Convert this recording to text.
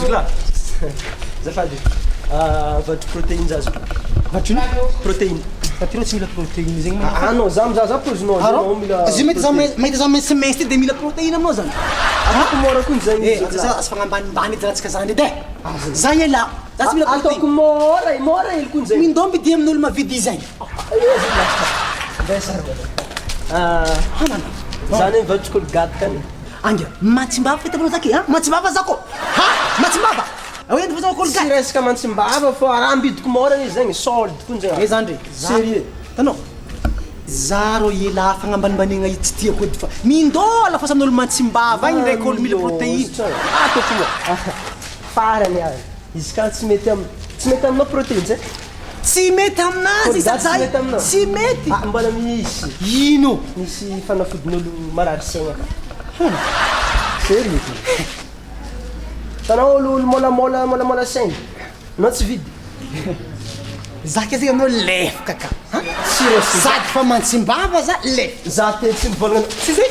Zila zafady vatry protéine zazo Vatry protéine Fatiro tsy mila protéine zegny non za mizaza pozinao Aro? mila Izy mety za semestre de mila protéine aminao zany. atako mora koa zegny Za as fagnambanimbany edy ratsika zany edy e. Za iala. Za tsy mila ataoko protéine. mora hely koa zegny Mindomby dia amin'olo mavidy izay. zany vatry colgate kany Anga, matsimbava fitavanao zake ha? Matsimbava zako. Ha? Matsimbava. Aoendy fa zako tsy kolgate. resaka mantsimbava fa raha ambidiko mora izy zegny solde koa zegny Eh zandry. Sérieux. Tanao. Za ro iala fagnambanimbaniagna ity tiako edy fa mindôla fa amin'olo matsimbava igny ndraiky olo mila protéine. atako farany ary izy ka tsy mety aminao protéine zay Tsy mety aminazy Colgate zay. tsy mety aminao? Tsy mety. mbola misy Ino? misy fanafodin'olo marary saigna sérieux tanao olo molamôla saigna anao tsy vidy Zaka zegny aminao lefaka ka. Ha? Sérieux Sady fa mantsimbava za lefaka. za te tsy mivolagna Tsy zay?